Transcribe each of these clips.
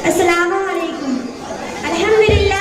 السلام علیکم. الحمدللہ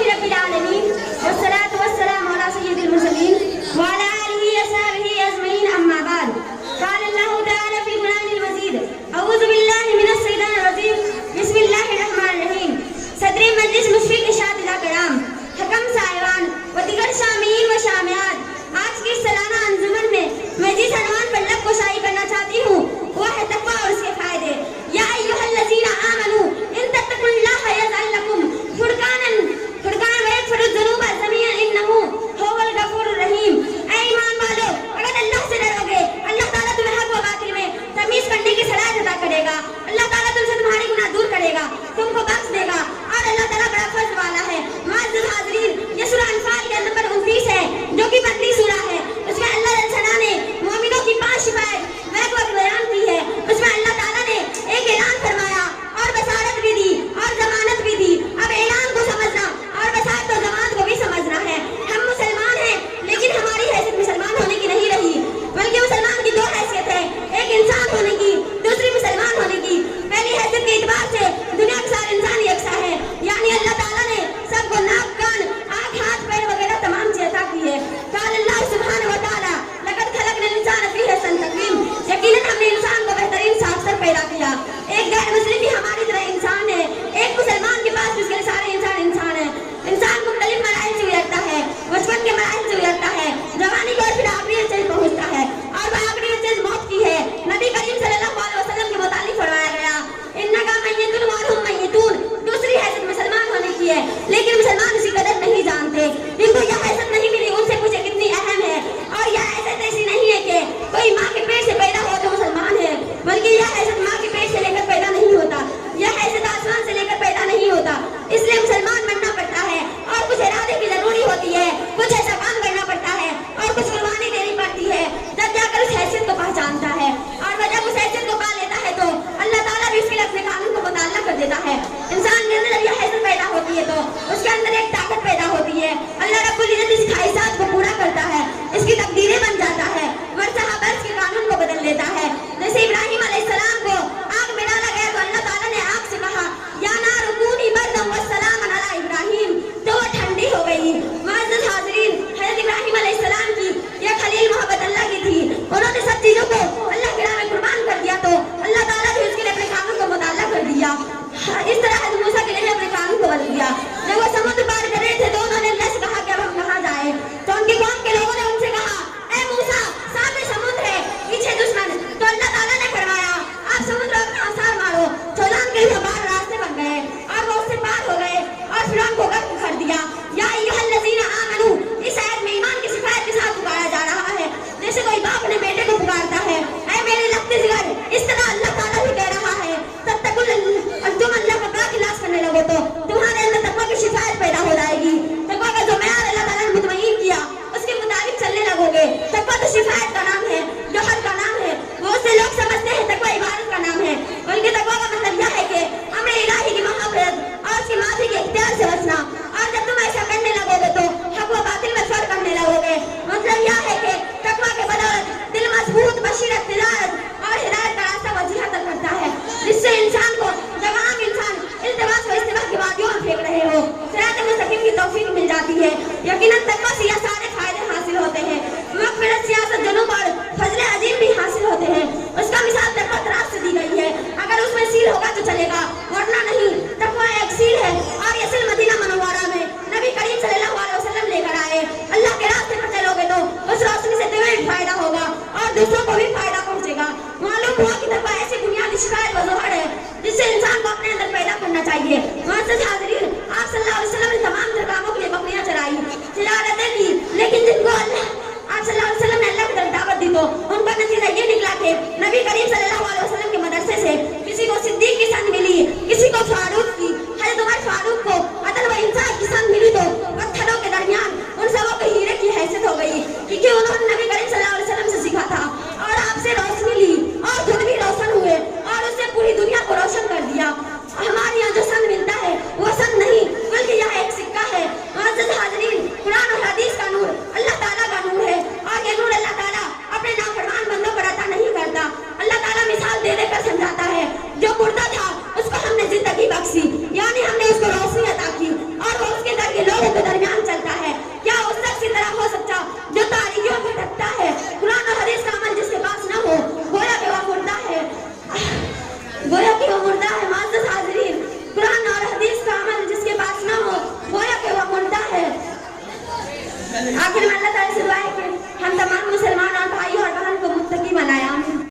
رب العالمین والصلاة والسلام علی سید المرسلین وعلی آلہ وصحبہ اجمعین اما بعد. قال اللہ تعالی فی القرآن المجید اعوذ باللہ من الشیطان الرجیم بسم اللہ الرحمن الرحیم. صدر مجلس مشفق اساتذہ کرام، حکم صاحبان و دیگر شامعین و شامعات، آج کی سالانہ انجمن میں جس عنوان پر لب گشائی کرنا چاہتی ہوں وہ ہے تقویٰ اور اس کے فائدے. یا ایھا الذین آمنوا ان تتقوا اللہ یجعل لکم فرقانا ویغفر الذنوب جميعا انہ ھو الغفور الرحیم. اے ایمان والو، اگر اللہ سے ڈرو گے اللہ تعالیٰ تمہیں حق و باطل میں تمیز کرنے کی صلاحیت عطا کرے گا. اللہ تعالیٰ تم سے تمہاری گناہ دور کرے گا، تم کو بخش دے گا، اور اللہ تعالیٰ بڑا فضل والا ہے. معزز حاضرین، یہ سورہ انفال کے نمبر 29 ہے جو کہ مکی سورہ ہے. اس میں اللہ تعالیٰ نے مومنوں کی 5 شفاعت بیان کی ہے. اس میں اللہ تعالیٰ نے ایک اعلان فرمایا اور بشارت بھی دی اور ضمانت بھی دی. اب اعلان کو سمجھنا اور بشارت و ضمانت کو بھی سمجھنا ہے. ہم مسلمان ہیں لیکن ہماری حیثیت مسلمان ہونے کی نہیں رہی، بلکہ مسلمان کی 2 حیثیت ہے، ایک انسان ہونے کی، دوسری مسلمان ہونے کی. پہلی حیثیت کے اعتبار سے دنیا کے سارے انسان یکساں ہے، یعنی اللہ تعالیٰ نے سب کو ناک، کان، آنکھ، ہاتھ، پیر وغیرہ تمام چیز عطا کی ہے. قال اللہ سبحانہ و تعالیٰ لقد خلقنا الانسان فی احسن تقویم. یقیناً ہم نے انسان کو بہترین ساخت سے پیدا کیا. ایک غیر مسلم بھی ہماری طرح انسان ہے، ایک مسلمان کے پاس اس کے سارے انسان ہیں. انسان مختلف مراحل سے گزرتا ہے، بچپن کے مراحل سے گزرتا ہے، جوانی کو پھر آخری اسٹیج پہنچتا ہے، اور وہ آخری اسٹیج موت کی ہے. نبی کریم صلی اللہ علیہ وسلم کے متعلق فرمایا گیا انک میت وہم میتون. دوسری حیثیت مسلمان ہونے کی ہے، لیکن مسلمان اسی قدر نہیں جانتے. ان کو یہ حیثیت نہیں ملی، ان سے پوچھے کتنی اہم ہے. اور یہ حیثیت ایسی نہیں ہے کہ کوئی ماں کے پیٹ سے پیدا ہو تو مسلمان ہے، بلکہ یہ حیثیت ماں کے پیٹ سے لے کر پیدا نہیں ہوتا، یہ حیثیت آسمان سے لے کر پیدا نہیں ہوتا. اس لیے مسلمان بننا پڑتا ہے، اور کچھ ارادے کی ضروری ہوتی ہے، کچھ ایسا کام کرنا پڑتا ہے، اور کچھ قربانی دینی پڑتی ہے، جب جا کر اس حیثیت کو پہچانتا ہے. اور وہ جب اس حیثیت کو پا لیتا ہے تو اللہ تعالیٰ بھی اس کے لیے اپنے قانون کو متعلق کر دیتا ہے. انسان کے اندر جب یہ حیثیت پیدا ہوتی ہے تو اس کے اندر ایک طاقت پیدا ہوتی ہے. اللہ رب العزت اس خواہشات کو پورا کرتا ہے، اس کی تقدیریں بن جاتا ہے، ورثہ برس کے قانون کو بدل لیتا ہے. جیسے ابراہیم علیہ السلام کو آگ میں ڈالا گیا تو اللہ تعالیٰ نے آگ سے کہا یا نار کونی بردا وسلاما علی ابراہیم، تو وہ ٹھنڈی ہو گئی. معزز حاضرین، حضرت ابراہیم علیہ السلام کی یہ خلیل محبت اللہ کی تھی. انہوں نے سب چیزوں کو اللہ کی راہ میں قربان کر دیا تو اللہ تعالیٰ نے اس کے لیے اپنے قانون کو مطالعہ کر دیا. اس طرح حضرت موسیٰ کے لیے اپنے قانون کو بدل دیا. جب وہ سمندر پار کر رہے تھے تو انہوں نے اللہ سے کہا کہ اب ہم کہاں جائیں، تو ان کی قوم کے لوگوں نے ان سے کہا آخر میں اللہ تعالیٰ سے دعا ہے کہ